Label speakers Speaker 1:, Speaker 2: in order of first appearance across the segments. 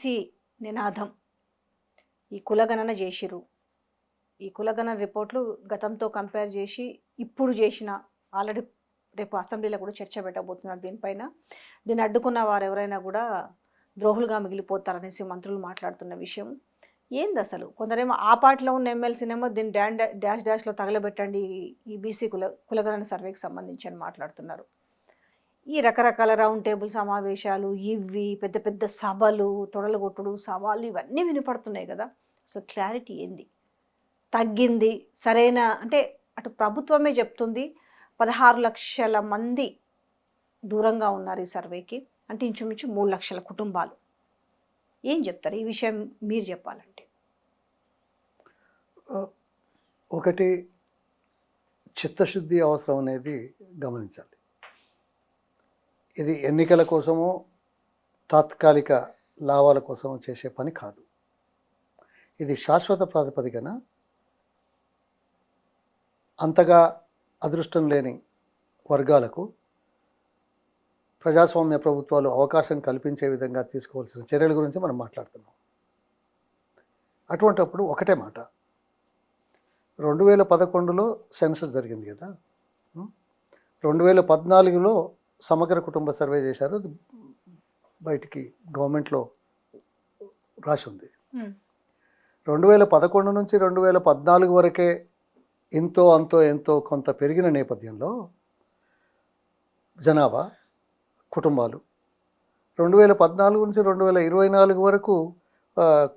Speaker 1: BC నినాదం ఈ కులగణన చేసిరు. ఈ కులగణన రిపోర్ట్లు గతంతో కంపేర్ చేసి ఇప్పుడు చేసిన ఆల్రెడీ రేపు అసెంబ్లీలో కూడా చర్చ పెట్టబోతున్నారు దీనిపైన. దీన్ని అడ్డుకున్న వారు ఎవరైనా కూడా ద్రోహులుగా మిగిలిపోతారనేసి మంత్రులు మాట్లాడుతున్న విషయం ఏంది అసలు? కొందరేమో ఆ పార్టీలో ఉన్న ఎమ్మెల్సీనేమో దీన్ని డాష్లో తగలబెట్టండి ఈ బీసీ కులగణన సర్వేకి సంబంధించి అని మాట్లాడుతున్నారు. ఈ రకరకాల రౌండ్ టేబుల్ సమావేశాలు, ఇవి పెద్ద పెద్ద సభలు, తొడలు కొట్టుడు సవాళ్ళు ఇవన్నీ వినపడుతున్నాయి కదా. అసలు క్లారిటీ ఏంది? తగ్గింది సరైన అంటే అటు ప్రభుత్వమే చెప్తుంది 16 లక్షల మంది దూరంగా ఉన్నారు ఈ సర్వేకి, అంటే ఇంచుమించు 3 లక్షల కుటుంబాలు. ఏం చెప్తారు ఈ విషయం మీరు చెప్పాలంటే?
Speaker 2: ఒకటి, చిత్తశుద్ధి అవసరం అనేది గమనించాలి. ఇది ఎన్నికల కోసమో తాత్కాలిక లాభాల కోసమో చేసే పని కాదు. ఇది శాశ్వత ప్రాతిపదికన అంతగా అదృష్టం లేని వర్గాలకు ప్రజాస్వామ్య ప్రభుత్వాలు అవకాశం కల్పించే విధంగా తీసుకోవాల్సిన చర్యల గురించి మనం మాట్లాడుతున్నాం. అటువంటప్పుడు ఒకటే మాట, 2011లో సెన్సస్ జరిగింది కదా, 2014లో సమగ్ర కుటుంబ సర్వే చేశారు, బయటికి గవర్నమెంట్లో రాసి ఉంది. 2011 నుంచి 2014 వరకే ఎంతో ఎంతో కొంత పెరిగిన నేపథ్యంలో జనాభా కుటుంబాలు 2014 నుంచి 2024 వరకు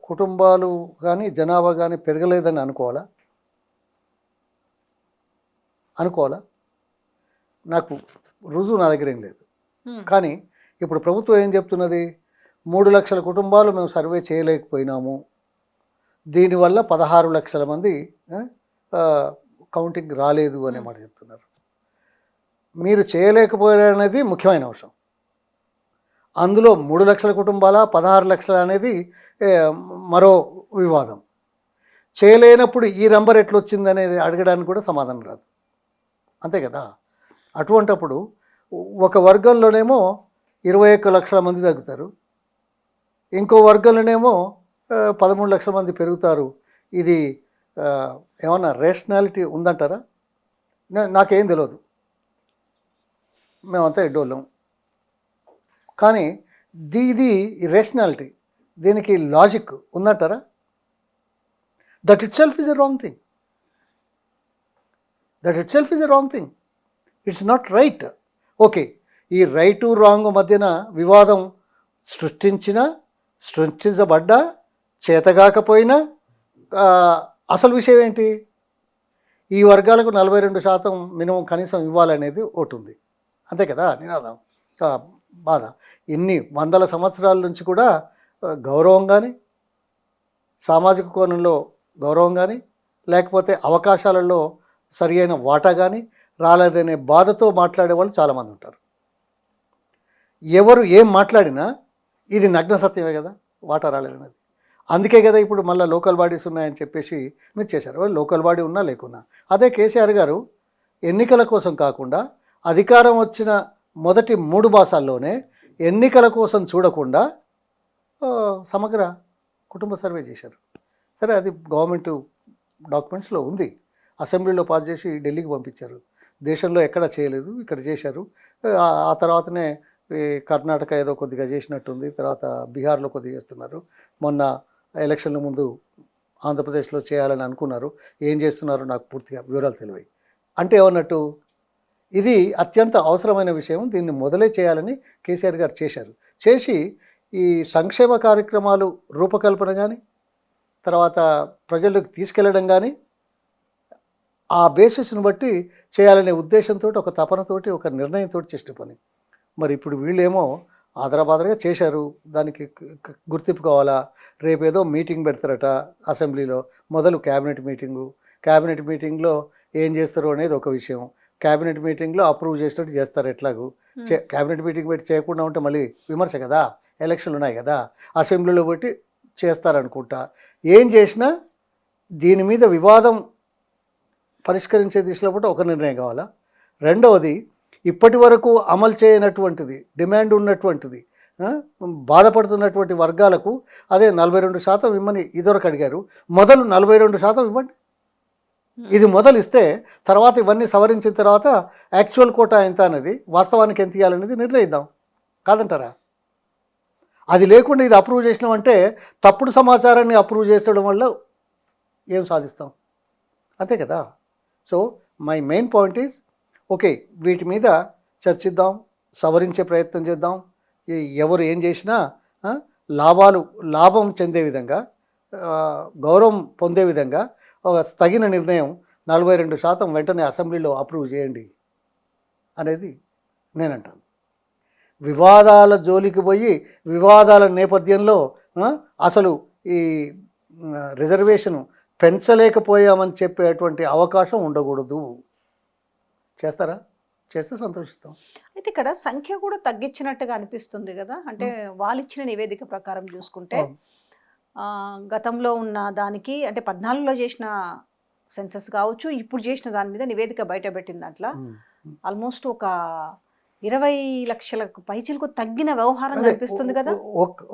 Speaker 2: కుటుంబాలు కానీ జనాభా కానీ పెరగలేదని అనుకోవాలా? నాకు రుజువు నా దగ్గర ఏం లేదు. కానీ ఇప్పుడు ప్రభుత్వం ఏం చెప్తున్నది, 3 లక్షల కుటుంబాలు మేము సర్వే చేయలేకపోయినాము, దీనివల్ల 16 లక్షల మంది కౌంటింగ్ రాలేదు అనే మాట చెప్తున్నారు. మీరు చేయలేకపోయారనేది ముఖ్యమైన అంశం. అందులో 3 లక్షల కుటుంబాల 16 లక్షల అనేది మరో వివాదం. చేయలేనప్పుడు ఈ నంబర్ ఎట్లొచ్చింది అనేది అడగడానికి కూడా సమాధానం రాదు, అంతే కదా. అటువంటప్పుడు ఒక వర్గంలోనేమో 21 లక్షల మంది తగ్గుతారు, ఇంకో వర్గంలోనేమో 13 లక్షల మంది పెరుగుతారు. ఇది ఏమన్నా రేషనాలిటీ ఉందంటారా? నాకేం తెలియదు, మేమంతా ఎడ్డోళ్ళం. కానీ ఇది రేషనాలిటీ, దీనికి లాజిక్ ఉందంటారా? That it self is a wrong thing. It's not right. Okay, ఈ రైటు రాంగ్ మధ్యన వివాదం సృష్టించబడ్డా చేతగాకపోయినా అసలు విషయం ఏంటి? ఈ వర్గాలకు 42% మినిమం కనీసం ఇవ్వాలనేది ఒకటి ఉంది, అంతే కదా. నినాదం బాధ ఇన్ని వందల సంవత్సరాల నుంచి కూడా గౌరవం కానీ, సామాజిక కోణంలో గౌరవం కానీ, లేకపోతే అవకాశాలలో సరి అయిన వాటా కానీ రాలేదనే బాధతో మాట్లాడే వాళ్ళు చాలామంది ఉంటారు. ఎవరు ఏం మాట్లాడినా ఇది నగ్న సత్యమే కదా, వాటా రాలేదనేది. అందుకే కదా ఇప్పుడు మళ్ళీ లోకల్ బాడీస్ ఉన్నాయని చెప్పేసి మీరు చేశారు. లోకల్ బాడీ ఉన్నా లేకున్నా అదే కేసీఆర్ గారు ఎన్నికల కోసం కాకుండా అధికారం వచ్చిన మొదటి 3 మాసాల్లోనే ఎన్నికల కోసం చూడకుండా సమగ్ర కుటుంబ సర్వే చేశారు. సరే, అది గవర్నమెంట్ డాక్యుమెంట్స్లో ఉంది, అసెంబ్లీలో పాస్ చేసి ఢిల్లీకి పంపించారు. దేశంలో ఎక్కడ చేయలేదు, ఇక్కడ చేశారు. ఆ తర్వాతనే కర్ణాటక ఏదో కొద్దిగా చేసినట్టుంది, తర్వాత బీహార్లో కొద్దిగా చేస్తున్నారు. మొన్న ఎలక్షన్ల ముందు ఆంధ్రప్రదేశ్లో చేయాలని అనుకున్నారు, ఏం చేస్తున్నారో నాకు పూర్తిగా వివరాలు తెలివాయి. అంటే ఏమన్నట్టు, ఇది అత్యంత అవసరమైన విషయం, దీన్ని మొదలే చేయాలని కేసీఆర్ గారు చేసి ఈ సంక్షేమ కార్యక్రమాలు రూపకల్పన కానీ, తర్వాత ప్రజలకు తీసుకెళ్లడం కానీ ఆ బేసిస్ను బట్టి చేయాలనే ఉద్దేశంతో, ఒక తపనతోటి, ఒక నిర్ణయంతో చేసిన పని. మరి ఇప్పుడు వీళ్ళేమో ఆదరాబాదరగా చేశారు, దానికి గుర్తింపు కావాలా? రేపేదో మీటింగ్ పెడతారట అసెంబ్లీలో, మొదలు క్యాబినెట్ మీటింగ్లో ఏం చేస్తారు అనేది ఒక విషయం. క్యాబినెట్ మీటింగ్లో అప్రూవ్ చేసినట్టు చేస్తారు. ఎట్లాగూ క్యాబినెట్ మీటింగ్ పెట్టి చేయకుండా ఉంటే మళ్ళీ విమర్శ కదా, ఎలక్షన్లు ఉన్నాయి కదా, అసెంబ్లీలో పెట్టి చేస్తారనుకుంటా. ఏం చేసినా దీని మీద వివాదం పరిష్కరించే దిశలో కూడా ఒక నిర్ణయం కావాలా. రెండవది, ఇప్పటి వరకు అమలు చేయనటువంటిది, డిమాండ్ ఉన్నటువంటిది ఆ, బాధపడుతున్నటువంటి వర్గాలకు అదే 42% ఇమ్మని ఇదివరకు అడిగారు, మొదలు 42% ఇవ్వండి. ఇది మొదలు ఇస్తే తర్వాత ఇవన్నీ సవరించిన తర్వాత యాక్చువల్ కోటా ఎంత అనేది, వాస్తవానికి ఎంత ఇవ్వాలనేది నిర్ణయిద్దాం. కాదంటారా? అది లేకుండా ఇది అప్రూవ్ చేసినామంటే తప్పుడు సమాచారాన్ని అప్రూవ్ చేసడం వల్ల ఏం సాధిస్తాం? అంతే కదా. So my main point is, okay, వీటి మీద చర్చిద్దాం, సవరించే ప్రయత్నం చేద్దాం. ఎవరు ఏం చేసినా ఆ, లాభం చెందే విధంగా, గౌరవం పొందే విధంగా ఒక తగిన నిర్ణయం 42% వెంటనే అసెంబ్లీలో అప్రూవ్ చేయండి అనేది నేనంటాను. వివాదాల జోలికి పోయి వివాదాల నేపథ్యంలో అసలు ఈ రిజర్వేషన్ పెంచలేకపోయామని చెప్పేటువంటి అవకాశం ఉండకూడదు. చేస్తారా? చేస్తే సంతోషిస్తాం.
Speaker 1: అయితే ఇక్కడ సంఖ్య కూడా తగ్గించినట్టుగా అనిపిస్తుంది కదా. అంటే వాళ్ళు ఇచ్చిన నివేదిక ప్రకారం చూసుకుంటే గతంలో ఉన్న దానికి, అంటే 14లో చేసిన సెన్సస్ కావచ్చు, ఇప్పుడు చేసిన దాని మీద నివేదిక బయట పెట్టింది. దాంట్లో ఆల్మోస్ట్ ఒక 20 లక్షలకు పైచీలకు తగ్గిన వ్యవహారం కనిపిస్తుంది కదా.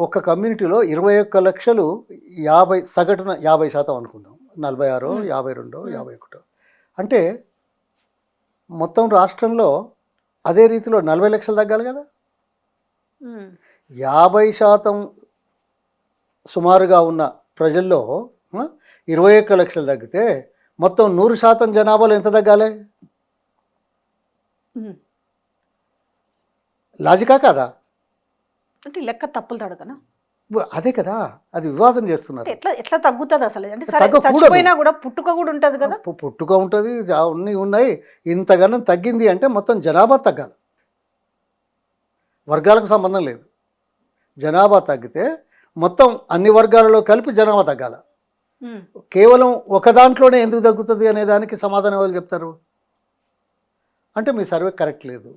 Speaker 2: ఒక కమ్యూనిటీలో 21 లక్షలు, 50 సగటున 50% అనుకుందాం, 46, 52, 51. అంటే మొత్తం రాష్ట్రంలో అదే రీతిలో 40 లక్షలు తగ్గాలి కదా. 50% సుమారుగా ఉన్న ప్రజల్లో 21 లక్షలు తగ్గితే మొత్తం 100% జనాభాలో ఎంత తగ్గాలి? లాజికా కాదా?
Speaker 1: అంటే లెక్క తప్పులు తడకనా?
Speaker 2: అదే కదా, అది వివాదం చేస్తున్నారు.
Speaker 1: ఎట్లా తగ్గుతుంది అసలు? అంటే చచ్చిపోయినా కూడా పుట్టుక కూడా ఉంటుంది కదా.
Speaker 2: పుట్టుక ఉంటుంది, అన్నీ ఉన్నాయి. ఇంతగానం తగ్గింది అంటే మొత్తం జనాభా తగ్గాలి, వర్గాలకు సంబంధం లేదు. జనాభా తగ్గితే మొత్తం అన్ని వర్గాలలో కలిపి జనాభా తగ్గాల. కేవలం ఒక దాంట్లోనే ఎందుకు తగ్గుతుంది అనే దానికి సమాధానం ఎవరు చెప్తారు? అంటే మీ సర్వే కరెక్ట్ లేదు,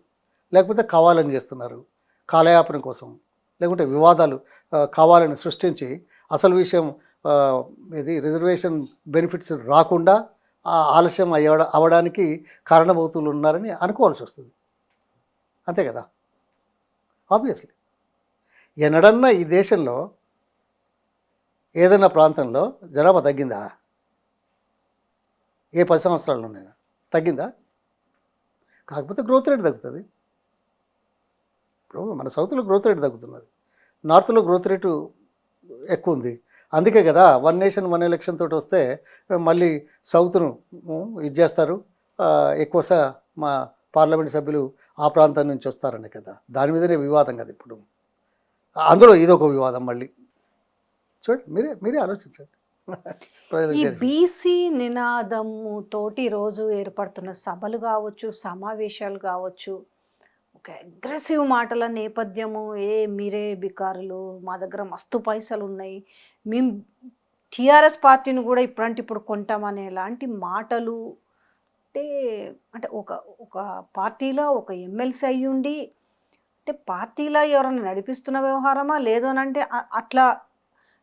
Speaker 2: లేకపోతే కావాలని చేస్తున్నారు, కాలయాపన కోసం, లేకుంటే వివాదాలు కావాలని సృష్టించి అసలు విషయం ఇది రిజర్వేషన్ బెనిఫిట్స్ రాకుండా ఆలస్యం అవ్వడానికి కారణభూతులు ఉన్నారని అనుకోవాల్సి వస్తుంది. అంతే కదా. ఆబ్వియస్లీ ఎన్నడన్నా ఈ దేశంలో ఏదైనా ప్రాంతంలో జనాభా తగ్గిందా? ఏ 10 సంవత్సరాల్లోనైనా తగ్గిందా? కాకపోతే గ్రోత్ రేట్ తగ్గుతుంది. ఇప్పుడు మన సౌత్లో గ్రోత్ రేట్ తగ్గుతున్నది, నార్త్లో గ్రోత్ రేటు ఎక్కువ ఉంది. అందుకే కదా 1 నేషన్ 1 ఎలక్షన్ తోటి వస్తే మళ్ళీ సౌత్ను ఇది చేస్తారు, ఎక్కువ మా పార్లమెంట్ సభ్యులు ఆ ప్రాంతం నుంచి వస్తారనే కదా. దాని మీదనే వివాదం కదా ఇప్పుడు. అందులో ఇదొక వివాదం మళ్ళీ. చూడండి, మీరే ఆలోచించండి.
Speaker 1: ఈ బీసీ నినాదము తోటి రోజు ఏర్పడుతున్న సభలు కావచ్చు, సమావేశాలు కావచ్చు, ఒక అగ్రెసివ్ మాటల నేపథ్యము, మీరే బికారులు, మా దగ్గర మస్తు పైసలు ఉన్నాయి, మేము టీఆర్ఎస్ పార్టీని కూడా ఇప్పుడు కొంటామనే లాంటి మాటలు. అంటే ఒక పార్టీలో ఒక ఎమ్మెల్సీ అయ్యుండి, అంటే పార్టీలో ఎవరైనా నడిపిస్తున్న వ్యవహారమా లేదు అని అంటే అట్లా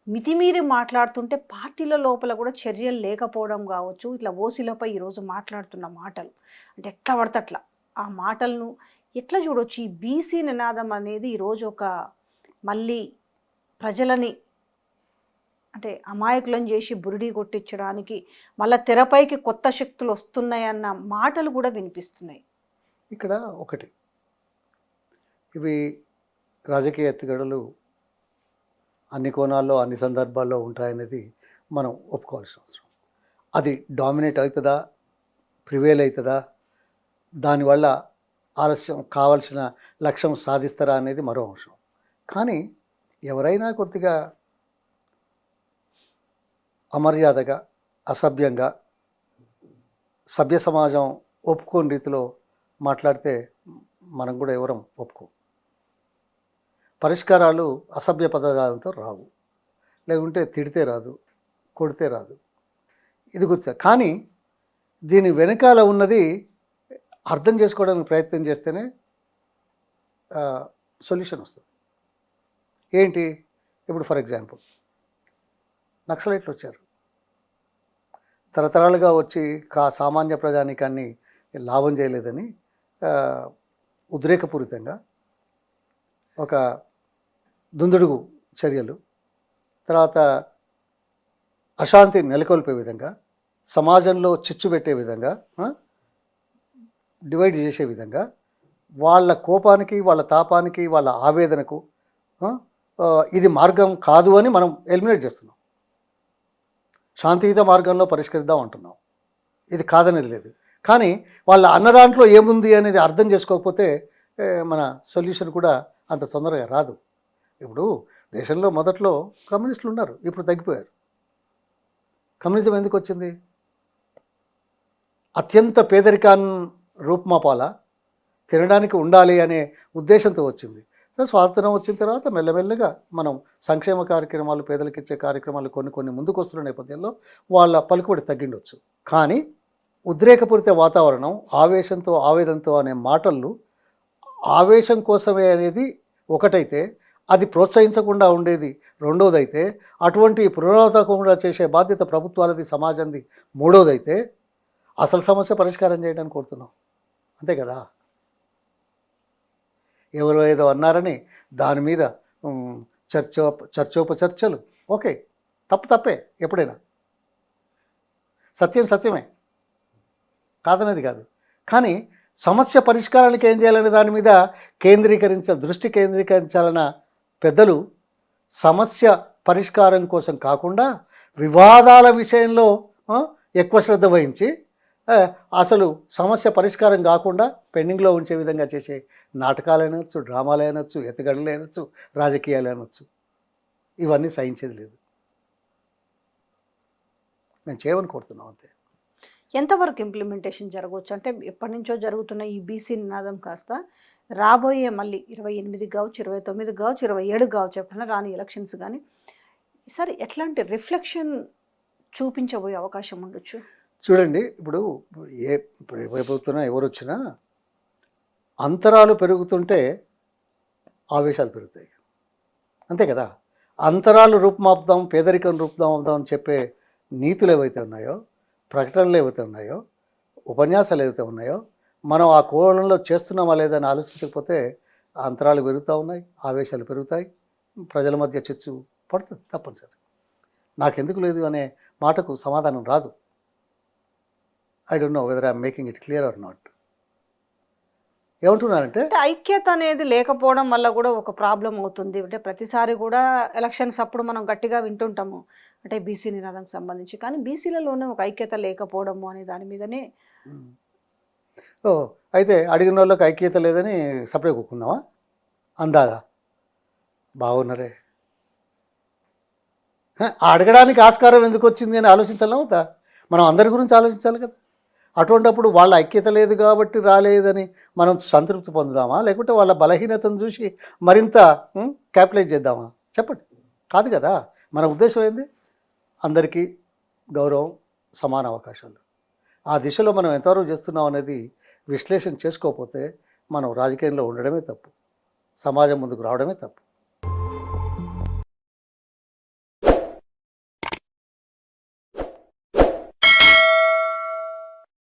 Speaker 1: మితిమీరి మాట్లాడుతుంటే పార్టీల లోపల కూడా చర్యలు లేకపోవడం కావచ్చు. ఇట్లా ఓసీలపై ఈరోజు మాట్లాడుతున్న మాటలు, అంటే ఎట్లా పడితే అట్లా ఆ మాటలను ఎట్లా చూడవచ్చు? ఈ బీసీ నినాదం అనేది ఈరోజు ఒక మళ్ళీ ప్రజలని అంటే అమాయకులను చేసి బురిడి కొట్టించడానికి మళ్ళీ తెరపైకి కొత్త శక్తులు వస్తున్నాయన్న మాటలు కూడా వినిపిస్తున్నాయి.
Speaker 2: ఇక్కడ ఒకటి, ఇవి రాజకీయ ఎత్తుగడలు అన్ని కోణాల్లో అన్ని సందర్భాల్లో ఉంటాయనేది మనం ఒప్పుకోవాల్సిన అవసరం. అది డామినేట్ అవుతుందా, ప్రివేల్ అవుతుందా, దానివల్ల ఆలస్యం కావాల్సిన లక్ష్యం సాధిస్తారా అనేది మరో అంశం. కానీ ఎవరైనా కొద్దిగా అమర్యాదగా, అసభ్యంగా, సభ్య సమాజం ఒప్పుకోని రీతిలో మాట్లాడితే మనం కూడా ఎవరం ఒప్పుకో. పరిష్కారాలు అసభ్య పదాలతో రావు, లేకుంటే తిడితే రాదు, కొడితే రాదు. ఇది గుర్తు. కానీ దీని వెనకాల ఉన్నది అర్థం చేసుకోవడానికి ప్రయత్నం చేస్తేనే సొల్యూషన్ వస్తుంది. ఏంటి? ఇప్పుడు ఫర్ ఎగ్జాంపుల్ నక్సలైట్లు వచ్చారు, తరతరాలుగా వచ్చి సామాన్య ప్రజానీకాన్ని లాభం చేయలేదని ఉద్రేకపూరితంగా ఒక దుందుడుగు చర్యలు, తర్వాత అశాంతి నెలకొల్పే విధంగా, సమాజంలో చిచ్చు పెట్టే విధంగా, డివైడ్ చేసే విధంగా, వాళ్ళ కోపానికి, వాళ్ళ తాపానికి, వాళ్ళ ఆవేదనకు ఇది మార్గం కాదు అని మనం ఎలిమినేట్ చేస్తున్నాం. శాంతియుత మార్గంలో పరిష్కరిద్దాం అంటున్నాం. ఇది కాదనేది లేదు. కానీ వాళ్ళ అన్న దాంట్లో ఏముంది అనేది అర్థం చేసుకోకపోతే మన సొల్యూషన్ కూడా అంత తొందరగా రాదు. ఇప్పుడు దేశంలో మొదట్లో కమ్యూనిస్టులు ఉన్నారు, ఇప్పుడు తగ్గిపోయారు. కమ్యూనిజం ఎందుకు వచ్చింది? అత్యంత పేదరికాన్ని రూపుమాపాల, తినడానికి ఉండాలి అనే ఉద్దేశంతో వచ్చింది. స్వాతంత్రం వచ్చిన తర్వాత మెల్లమెల్లగా మనం సంక్షేమ కార్యక్రమాలు, పేదలకు ఇచ్చే కార్యక్రమాలు కొన్ని ముందుకు వస్తున్న నేపథ్యంలో వాళ్ళ పలుకుబడి తగ్గిండొచ్చు. కానీ ఉద్రేకపూరిత వాతావరణం, ఆవేశంతో, ఆవేదనతో అనే మాటలు ఆవేశం కోసమే అనేది ఒకటైతే, అది ప్రోత్సహించకుండా ఉండేది రెండోదైతే, అటువంటి పునరావృతకుండా చేసే బాధ్యత ప్రభుత్వాలది, సమాజంది మూడోదైతే, అసలు సమస్య పరిష్కారం చేయడానికి కోరుతున్నాం. అంతే కదా. ఎవరో ఏదో అన్నారని దాని మీద చర్చోపచర్చలు, ఓకే, తప్పే. ఎప్పుడైనా సత్యం సత్యమే, కాదనేది కాదు. కానీ సమస్య పరిష్కారానికి ఏం చేయాలనే దాని మీద దృష్టి కేంద్రీకరించాలన్న పెద్దలు సమస్య పరిష్కారం కోసం కాకుండా వివాదాల విషయంలో ఎక్కువ శ్రద్ధ వహించి అసలు సమస్య పరిష్కారం కాకుండా పెండింగ్లో ఉంచే విధంగా చేసే నాటకాలు అనొచ్చు, డ్రామాలు అనొచ్చు, ఎత్తుగడలు అనొచ్చు, రాజకీయాలు అనొచ్చు, ఇవన్నీ సహించేది లేదు. మేము చేయమని కోరుతున్నాం అంతే.
Speaker 1: ఎంతవరకు ఇంప్లిమెంటేషన్ జరగవచ్చు? అంటే ఎప్పటి నుంచో జరుగుతున్న ఈ బీసీ నినాదం కాస్త రాబోయే మళ్ళీ 28 కావచ్చు, 29 కావచ్చు, 27 కావచ్చు, ఎప్పుడైనా రాని ఎలక్షన్స్ కానీ ఈసారి ఎట్లాంటి రిఫ్లెక్షన్ చూపించబోయే అవకాశం ఉండొచ్చు?
Speaker 2: చూడండి, ఇప్పుడు ఏ ప్రభుత్వం ఎవరు వచ్చినా అంతరాలు పెరుగుతుంటే ఆవేశాలు పెరుగుతాయి. అంతే కదా. అంతరాలు రూపుమాపుదాం, పేదరికం రూపుమాపుదాం అని చెప్పే నీతులు ఏవైతే ఉన్నాయో, ప్రకటనలు ఏవైతే ఉన్నాయో, ఉపన్యాసాలు ఏవైతే ఉన్నాయో, మనం ఆ కోణంలో చేస్తున్నామా లేదని ఆలోచించకపోతే అంతరాలు పెరుగుతూ ఉన్నాయి, ఆవేశాలు పెరుగుతాయి, ప్రజల మధ్య చిచ్చు పడుతుంది తప్పనిసరి. నాకెందుకు లేదు అనే మాటకు సమాధానం రాదు. I don't know whether I'm making it clear or not. ఏమంటున్నారంటే
Speaker 1: ఐక్యత అనేది లేకపోవడం వల్ల కూడా ఒక ప్రాబ్లం అవుతుంది. అంటే ప్రతిసారి కూడా ఎలక్షన్స్ అప్పుడు మనం గట్టిగా వింటుంటాము అంటే బీసీ నినాదానికి సంబంధించి, కానీ బీసీలలోనే ఒక ఐక్యత లేకపోవడము అనే దాని మీదనే.
Speaker 2: అయితే అడిగిన వాళ్ళకి ఐక్యత లేదని సపరేట్ కూకుందామా? అందాదా బాగున్నారే, అడగడానికి ఆస్కారం ఎందుకు వచ్చింది అని ఆలోచించాలి అవుతా. మనం అందరి గురించి ఆలోచించాలి కదా. అటువంటిప్పుడు వాళ్ళ ఐక్యత లేదు కాబట్టి రాలేదని మనం సంతృప్తి పొందుదామా, లేకుంటే వాళ్ళ బలహీనతను చూసి మరింత క్యాపిటలైజ్ చేద్దామా? చెప్పండి. కాదు కదా. మన ఉద్దేశం ఏంది? అందరికీ గౌరవం, సమాన అవకాశాలు. ఆ దిశలో మనం ఎంతవరకు చేస్తున్నాం అనేది విశ్లేషణ చేసుకోకపోతే మనం రాజకీయంలో ఉండడమే తప్పు, సమాజం ముందుకు రావడమే తప్పు.